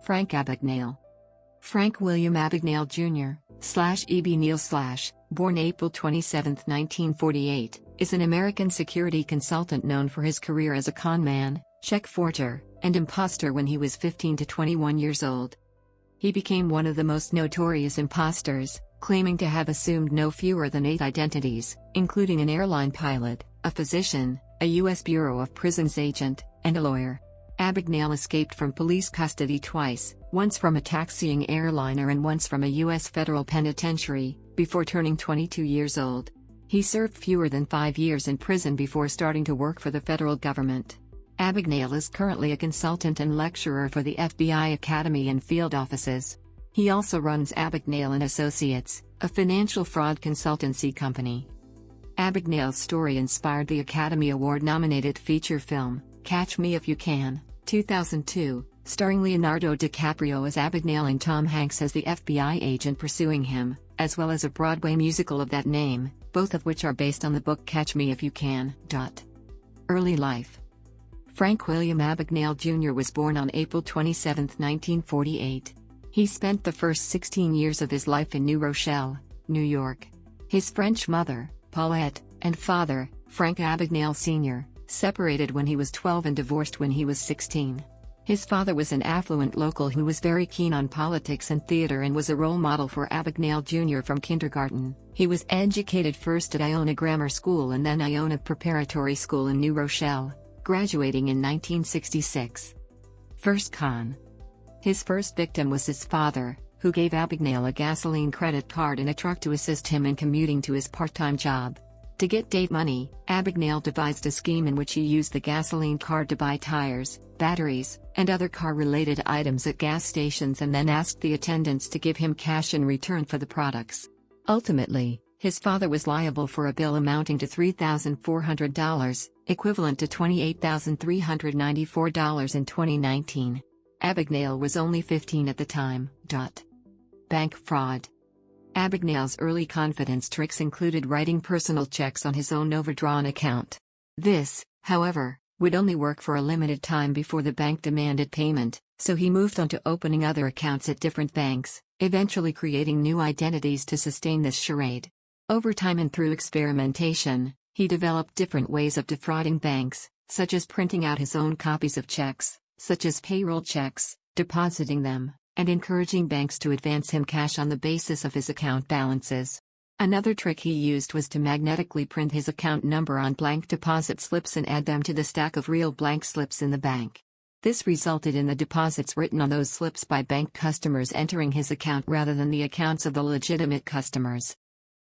Frank Abagnale. Frank William Abagnale Jr. / æbəɡneɪl/ born April 27, 1948, is an American security consultant known for his career as a con man, check forger, and impostor when he was 15 to 21 years old. He became one of the most notorious impostors, claiming to have assumed no fewer than 8 identities, including an airline pilot, a physician, a U.S. Bureau of Prisons agent, and a lawyer. Abagnale escaped from police custody twice, once from a taxiing airliner and once from a U.S. federal penitentiary, before turning 22 years old. He served fewer than 5 years in prison before starting to work for the federal government. Abagnale is currently a consultant and lecturer for the FBI Academy and field offices. He also runs Abagnale & Associates, a financial fraud consultancy company. Abagnale's story inspired the Academy Award-nominated feature film, Catch Me If You Can, 2002, starring Leonardo DiCaprio as Abagnale and Tom Hanks as the FBI agent pursuing him, as well as a Broadway musical of that name, both of which are based on the book Catch Me If You Can. Early life. Frank William Abagnale Jr. was born on April 27, 1948. He spent the first 16 years of his life in New Rochelle, New York. His French mother, Paulette, and father, Frank Abagnale Sr., separated when he was 12 and divorced when he was 16. His father was an affluent local who was very keen on politics and theater and was a role model for Abagnale Jr. from kindergarten. He was educated first at Iona Grammar School and then Iona Preparatory School in New Rochelle, graduating in 1966. First con. His first victim was his father, who gave Abagnale a gasoline credit card and a truck to assist him in commuting to his part-time job. To get date money, Abagnale devised a scheme in which he used the gasoline card to buy tires, batteries, and other car-related items at gas stations and then asked the attendants to give him cash in return for the products. Ultimately, his father was liable for a bill amounting to $3,400, equivalent to $28,394 in 2019. Abagnale was only 15 at the time. Bank fraud. Abagnale's early confidence tricks included writing personal checks on his own overdrawn account. This, however, would only work for a limited time before the bank demanded payment, so he moved on to opening other accounts at different banks, eventually creating new identities to sustain this charade. Over time and through experimentation, he developed different ways of defrauding banks, such as printing out his own copies of checks, such as payroll checks, depositing them, and encouraging banks to advance him cash on the basis of his account balances. Another trick he used was to magnetically print his account number on blank deposit slips and add them to the stack of real blank slips in the bank. This resulted in the deposits written on those slips by bank customers entering his account rather than the accounts of the legitimate customers.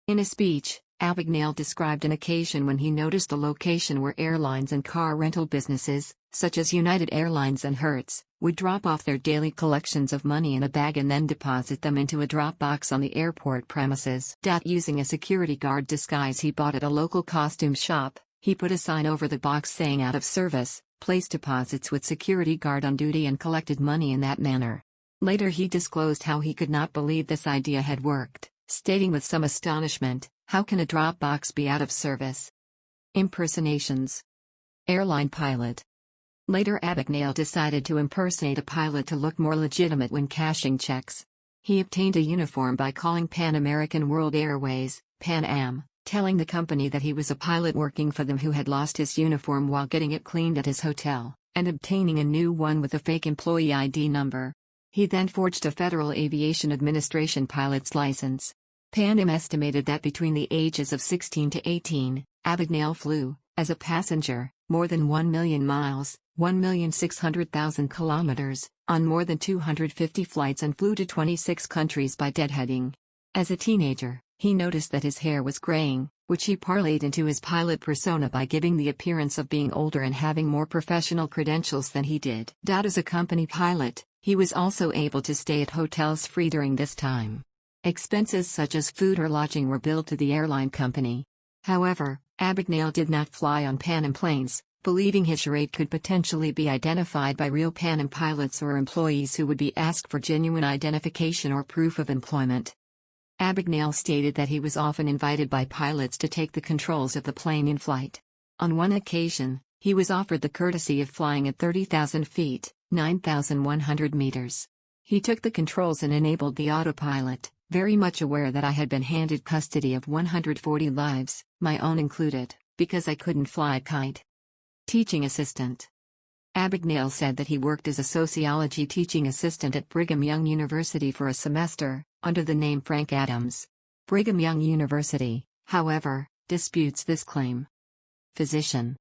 In a speech, Abagnale described an occasion when he noticed a location where airlines and car rental businesses, such as United Airlines and Hertz, would drop off their daily collections of money in a bag and then deposit them into a drop box on the airport premises. Using a security guard disguise he bought at a local costume shop, he put a sign over the box saying "out of service," placed deposits with security guard on duty and collected money in that manner. Later he disclosed how he could not believe this idea had worked, stating with some astonishment, "How can a drop box be out of service?" Impersonations. Airline pilot. Later Abagnale decided to impersonate a pilot to look more legitimate when cashing checks. He obtained a uniform by calling Pan American World Airways, Pan Am, telling the company that he was a pilot working for them who had lost his uniform while getting it cleaned at his hotel, and obtaining a new one with a fake employee ID number. He then forged a Federal Aviation Administration pilot's license. Pan Am estimated that between the ages of 16 to 18, Abagnale flew, as a passenger, more than 1 million miles, 1,600,000 kilometers, on more than 250 flights and flew to 26 countries by deadheading. As a teenager, he noticed that his hair was graying, which he parlayed into his pilot persona by giving the appearance of being older and having more professional credentials than he did. As a company pilot, he was also able to stay at hotels free during this time. Expenses such as food or lodging were billed to the airline company. However, Abagnale did not fly on Pan Am planes, believing his charade could potentially be identified by real Pan Am pilots or employees who would be asked for genuine identification or proof of employment. Abagnale stated that he was often invited by pilots to take the controls of the plane in flight. On one occasion, he was offered the courtesy of flying at 30,000 feet, 9,100 meters. He took the controls and enabled the autopilot, very much aware that I had been handed custody of 140 lives, my own included, because I couldn't fly a kite. Teaching assistant. Abagnale said that he worked as a sociology teaching assistant at Brigham Young University for a semester, under the name Frank Adams. Brigham Young University, however, disputes this claim. Physician.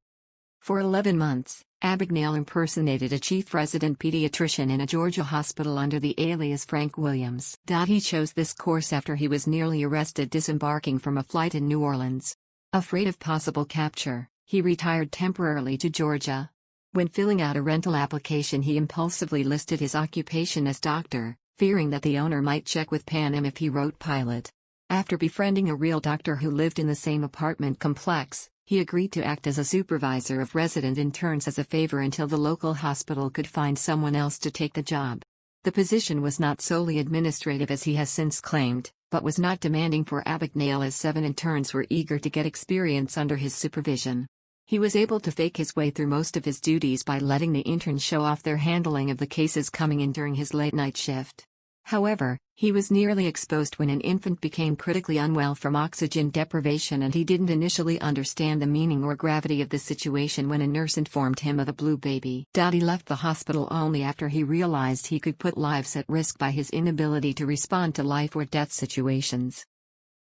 For 11 months, Abagnale impersonated a chief resident pediatrician in a Georgia hospital under the alias Frank Williams. He chose this course after he was nearly arrested disembarking from a flight in New Orleans. Afraid of possible capture, he retired temporarily to Georgia. When filling out a rental application, he impulsively listed his occupation as doctor, fearing that the owner might check with Pan Am if he wrote pilot. After befriending a real doctor who lived in the same apartment complex, he agreed to act as a supervisor of resident interns as a favor until the local hospital could find someone else to take the job. The position was not solely administrative as he has since claimed, but was not demanding for Abagnale as 7 interns were eager to get experience under his supervision. He was able to fake his way through most of his duties by letting the interns show off their handling of the cases coming in during his late-night shift. However, he was nearly exposed when an infant became critically unwell from oxygen deprivation, and he didn't initially understand the meaning or gravity of the situation when a nurse informed him of a blue baby. He left the hospital only after he realized he could put lives at risk by his inability to respond to life or death situations.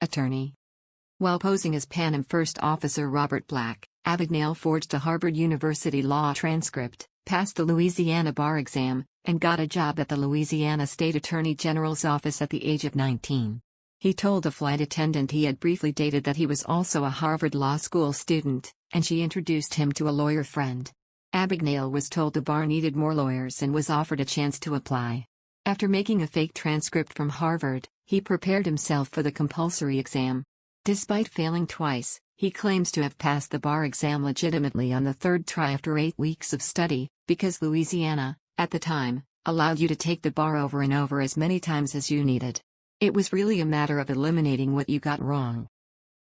Attorney. While posing as Pan Am First Officer Robert Black, Abagnale forged a Harvard University law transcript, passed the Louisiana bar exam, and got a job at the Louisiana State Attorney General's office at the age of 19. He told a flight attendant he had briefly dated that he was also a Harvard Law School student, and she introduced him to a lawyer friend. Abagnale was told the bar needed more lawyers and was offered a chance to apply. After making a fake transcript from Harvard, he prepared himself for the compulsory exam. Despite failing twice, he claims to have passed the bar exam legitimately on the third try after 8 weeks of study, because Louisiana, at the time, allowed you to take the bar over and over as many times as you needed. It was really a matter of eliminating what you got wrong.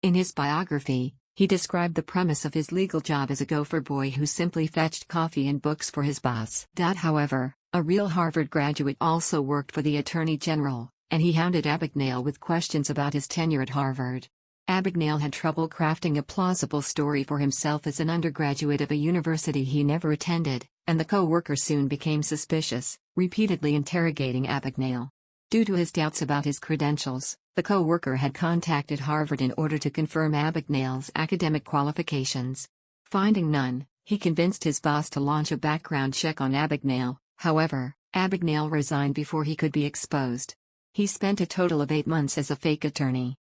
In his biography, he described the premise of his legal job as a gopher boy who simply fetched coffee and books for his boss. However, a real Harvard graduate also worked for the Attorney General, and he hounded Abagnale with questions about his tenure at Harvard. Abagnale had trouble crafting a plausible story for himself as an undergraduate of a university he never attended, and the co-worker soon became suspicious, repeatedly interrogating Abagnale. Due to his doubts about his credentials, the co-worker had contacted Harvard in order to confirm Abagnale's academic qualifications. Finding none, he convinced his boss to launch a background check on Abagnale. However, Abagnale resigned before he could be exposed. He spent a total of 8 months as a fake attorney.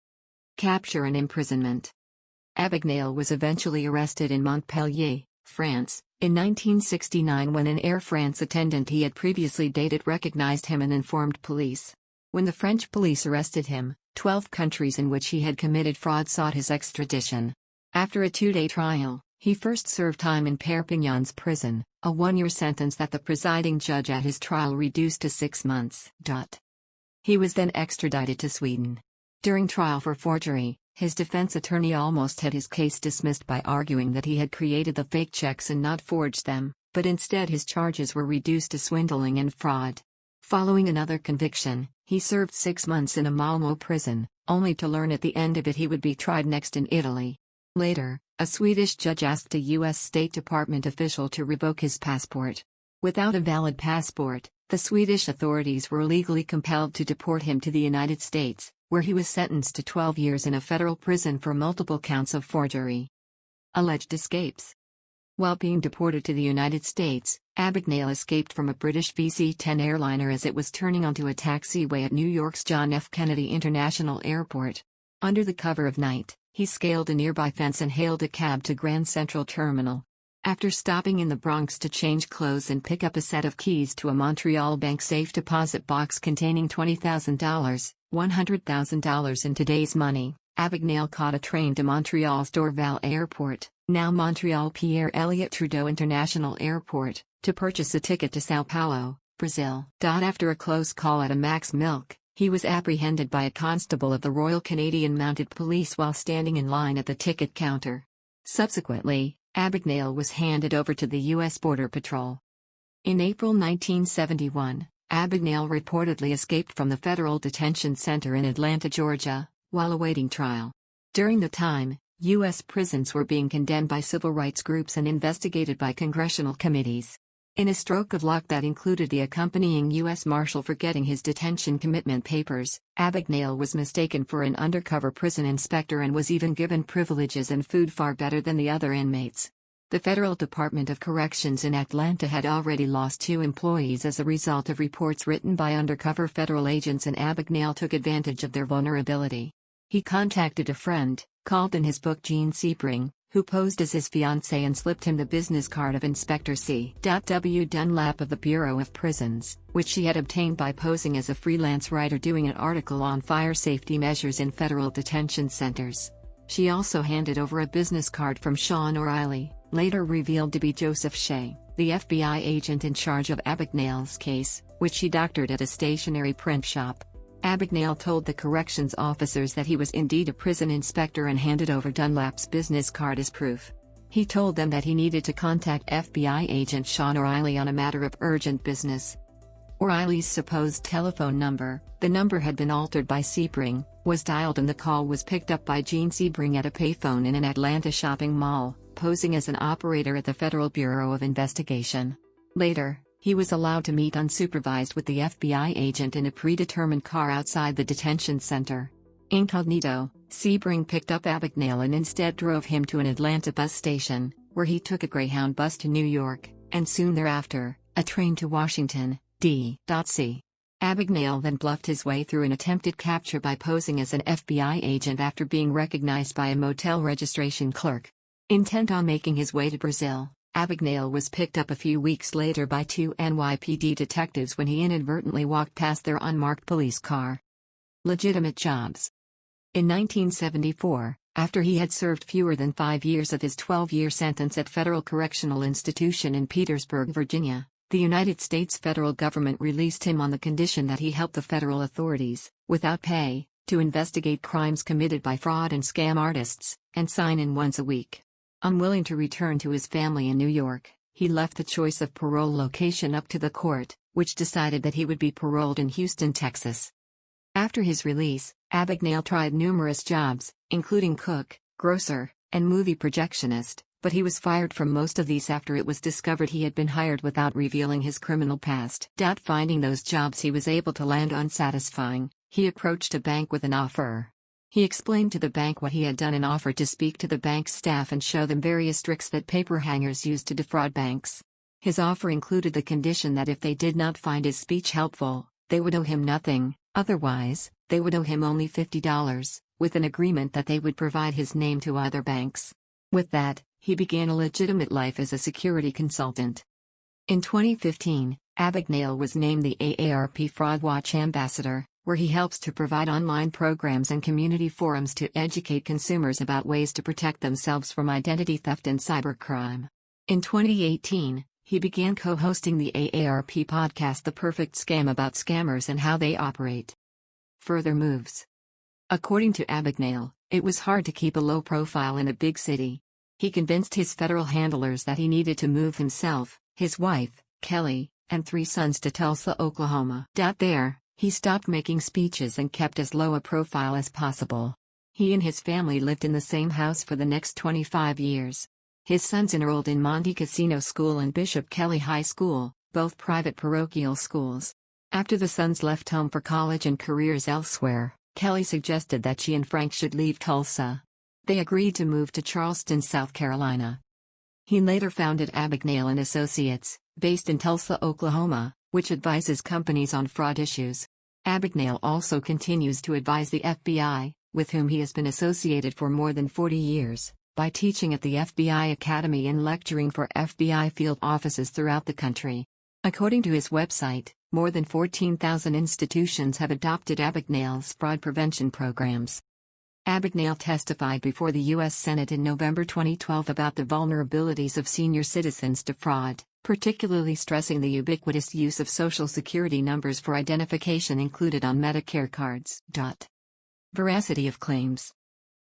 Capture and imprisonment. Abagnale was eventually arrested in Montpellier, France, in 1969 when an Air France attendant he had previously dated recognized him and informed police. When the French police arrested him, 12 countries in which he had committed fraud sought his extradition. After a 2-day trial, he first served time in Perpignan's prison, a 1-year sentence that the presiding judge at his trial reduced to 6 months. He was then extradited to Sweden. During trial for forgery, his defense attorney almost had his case dismissed by arguing that he had created the fake checks and not forged them, but instead his charges were reduced to swindling and fraud. Following another conviction, he served 6 months in a Malmö prison, only to learn at the end of it he would be tried next in Italy. Later, a Swedish judge asked a U.S. State Department official to revoke his passport. Without a valid passport, the Swedish authorities were legally compelled to deport him to the United States, where he was sentenced to 12 years in a federal prison for multiple counts of forgery. Alleged escapes. While being deported to the United States, Abagnale escaped from a British VC-10 airliner as it was turning onto a taxiway at New York's John F. Kennedy International Airport. Under the cover of night, he scaled a nearby fence and hailed a cab to Grand Central Terminal. After stopping in the Bronx to change clothes and pick up a set of keys to a Montreal bank safe deposit box containing $20,000, $100,000 in today's money, Abagnale caught a train to Montreal's Dorval Airport, now Montreal Pierre Elliott Trudeau International Airport, to purchase a ticket to Sao Paulo, Brazil. After a close call at a Max Milk, he was apprehended by a constable of the Royal Canadian Mounted Police while standing in line at the ticket counter. Subsequently, Abagnale was handed over to the U.S. Border Patrol. In April 1971, Abagnale reportedly escaped from the federal detention center in Atlanta, Georgia, while awaiting trial. During the time, U.S. prisons were being condemned by civil rights groups and investigated by congressional committees. In a stroke of luck that included the accompanying U.S. Marshal forgetting his detention commitment papers, Abagnale was mistaken for an undercover prison inspector and was even given privileges and food far better than the other inmates. The Federal Department of Corrections in Atlanta had already lost 2 employees as a result of reports written by undercover federal agents, and Abagnale took advantage of their vulnerability. He contacted a friend, called in his book Gene Sebring, who posed as his fiancé and slipped him the business card of Inspector C. W. Dunlap of the Bureau of Prisons, which she had obtained by posing as a freelance writer doing an article on fire safety measures in federal detention centers. She also handed over a business card from Sean O'Reilly, later revealed to be Joseph Shea, the FBI agent in charge of Abagnale's case, which she doctored at a stationery print shop. Abagnale told the corrections officers that he was indeed a prison inspector and handed over Dunlap's business card as proof. He told them that he needed to contact FBI agent Sean O'Reilly on a matter of urgent business. O'Reilly's supposed telephone number, the number had been altered by Sebring, was dialed and the call was picked up by Gene Sebring at a payphone in an Atlanta shopping mall, posing as an operator at the Federal Bureau of Investigation. Later, he was allowed to meet unsupervised with the FBI agent in a predetermined car outside the detention center. Incognito, Sebring picked up Abagnale and instead drove him to an Atlanta bus station, where he took a Greyhound bus to New York, and soon thereafter, a train to Washington, D.C. Abagnale then bluffed his way through an attempted capture by posing as an FBI agent after being recognized by a motel registration clerk. Intent on making his way to Brazil, Abagnale was picked up a few weeks later by 2 NYPD detectives when he inadvertently walked past their unmarked police car. Legitimate jobs. In 1974, after he had served fewer than 5 years of his 12-year sentence at Federal Correctional Institution in Petersburg, Virginia, the United States federal government released him on the condition that he help the federal authorities, without pay, to investigate crimes committed by fraud and scam artists, and sign in once a week. Unwilling to return to his family in New York, he left the choice of parole location up to the court, which decided that he would be paroled in Houston, Texas. After his release, Abagnale tried numerous jobs, including cook, grocer, and movie projectionist, but he was fired from most of these after it was discovered he had been hired without revealing his criminal past. Finding those jobs he was able to land unsatisfying, he approached a bank with an offer. He explained to the bank what he had done and offered to speak to the bank's staff and show them various tricks that paper hangers used to defraud banks. His offer included the condition that if they did not find his speech helpful, they would owe him nothing, otherwise, they would owe him only $50, with an agreement that they would provide his name to other banks. With that, he began a legitimate life as a security consultant. In 2015, Abagnale was named the AARP Fraud Watch Ambassador, where he helps to provide online programs and community forums to educate consumers about ways to protect themselves from identity theft and cybercrime. In 2018, he began co-hosting the AARP podcast The Perfect Scam about scammers and how they operate. Further moves. According to Abagnale, it was hard to keep a low profile in a big city. He convinced his federal handlers that he needed to move himself, his wife, Kelly, and 3 sons to Tulsa, Oklahoma. There, he stopped making speeches and kept as low a profile as possible. He and his family lived in the same house for the next 25 years. His sons enrolled in Monte Cassino School and Bishop Kelly High School, both private parochial schools. After the sons left home for college and careers elsewhere, Kelly suggested that she and Frank should leave Tulsa. They agreed to move to Charleston, South Carolina. He later founded Abagnale & Associates, based in Tulsa, Oklahoma, which advises companies on fraud issues. Abagnale also continues to advise the FBI, with whom he has been associated for more than 40 years, by teaching at the FBI Academy and lecturing for FBI field offices throughout the country. According to his website, more than 14,000 institutions have adopted Abagnale's fraud prevention programs. Abagnale testified before the U.S. Senate in November 2012 about the vulnerabilities of senior citizens to fraud, particularly stressing the ubiquitous use of Social Security numbers for identification included on Medicare cards. Veracity of claims.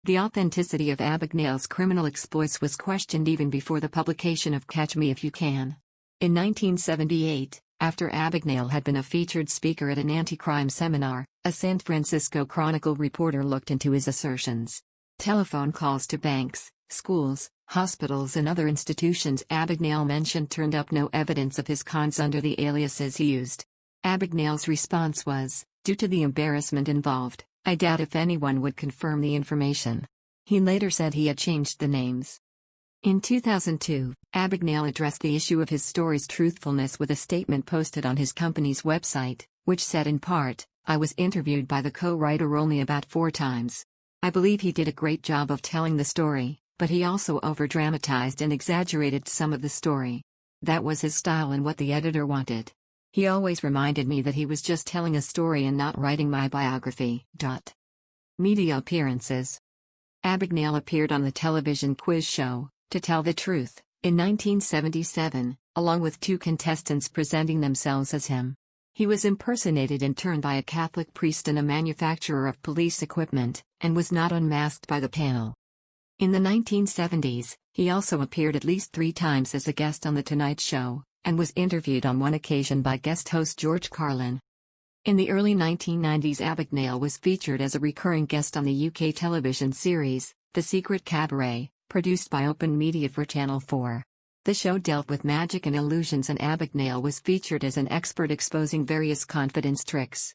The authenticity of Abagnale's criminal exploits was questioned even before the publication of Catch Me If You Can. In 1978, After Abagnale had been a featured speaker at an anti-crime seminar, a San Francisco Chronicle reporter looked into his assertions. Telephone calls to banks, schools, hospitals and other institutions Abagnale mentioned turned up no evidence of his cons under the aliases he used. Abagnale's response was, "Due to the embarrassment involved, I doubt if anyone would confirm the information." He later said he had changed the names. In 2002, Abagnale addressed the issue of his story's truthfulness with a statement posted on his company's website, which said in part, "I was interviewed by the co-writer only about 4 times. I believe he did a great job of telling the story, but he also overdramatized and exaggerated some of the story. That was his style and what the editor wanted. He always reminded me that he was just telling a story and not writing my biography." Media appearances. Abagnale appeared on the television quiz show, To Tell the Truth, in 1977, along with 2 contestants presenting themselves as him. He was impersonated in turn by a Catholic priest and a manufacturer of police equipment, and was not unmasked by the panel. In the 1970s, he also appeared at least 3 times as a guest on The Tonight Show, and was interviewed on one occasion by guest host George Carlin. In the early 1990s, Abagnale was featured as a recurring guest on the UK television series, The Secret Cabaret, produced by Open Media for Channel 4. The show dealt with magic and illusions and Abagnale was featured as an expert exposing various confidence tricks.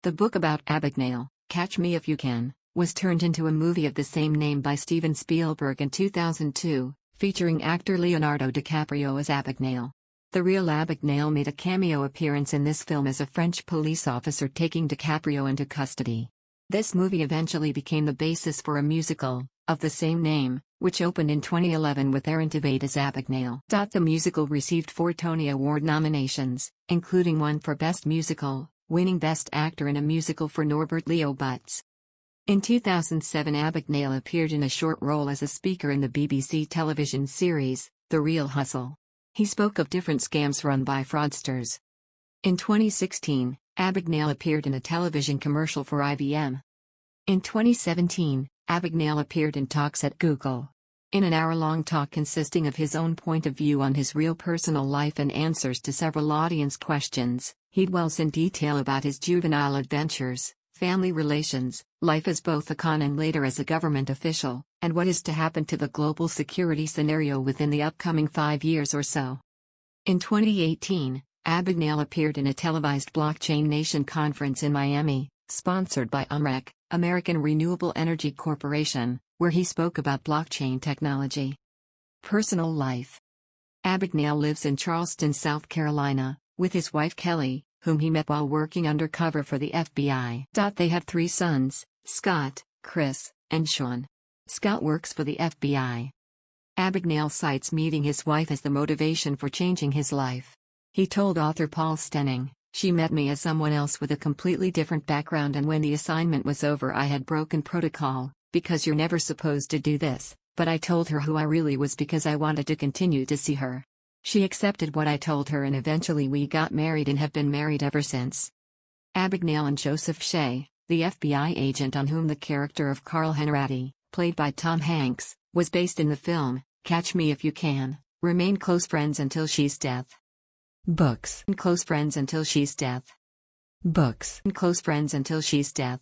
The book about Abagnale, Catch Me If You Can, was turned into a movie of the same name by Steven Spielberg in 2002, featuring actor Leonardo DiCaprio as Abagnale. The real Abagnale made a cameo appearance in this film as a French police officer taking DiCaprio into custody. This movie eventually became the basis for a musical, of the same name, which opened in 2011 with Aaron Tveit as Abagnale. The musical received 4 Tony Award nominations, including one for Best Musical, winning Best Actor in a Musical for Norbert Leo Butz. In 2007, Abagnale appeared in a short role as a speaker in the BBC television series, The Real Hustle. He spoke of different scams run by fraudsters. In 2016, Abagnale appeared in a television commercial for IBM. In 2017, Abagnale appeared in talks at Google. In an hour-long talk consisting of his own point of view on his real personal life and answers to several audience questions, he dwells in detail about his juvenile adventures, family relations, life as both a con and later as a government official, and what is to happen to the global security scenario within the upcoming 5 years or so. In 2018, Abagnale appeared in a televised Blockchain Nation conference in Miami, sponsored by AMREC, American Renewable Energy Corporation, where he spoke about blockchain technology. Personal life. Abagnale lives in Charleston, South Carolina, with his wife Kelly, whom he met while working undercover for the FBI. They have 3 sons, Scott, Chris, and Sean. Scott works for the FBI. Abagnale cites meeting his wife as the motivation for changing his life. He told author Paul Stenning, "She met me as someone else with a completely different background, and when the assignment was over I had broken protocol, because you're never supposed to do this, but I told her who I really was because I wanted to continue to see her. She accepted what I told her and eventually we got married and have been married ever since." Abagnale and Joseph Shea, the FBI agent on whom the character of Carl Henratty, played by Tom Hanks, was based in the film, Catch Me If You Can, remained close friends until Shea's death. Books. Close friends until Shea's death. Books. Close friends until Shea's death.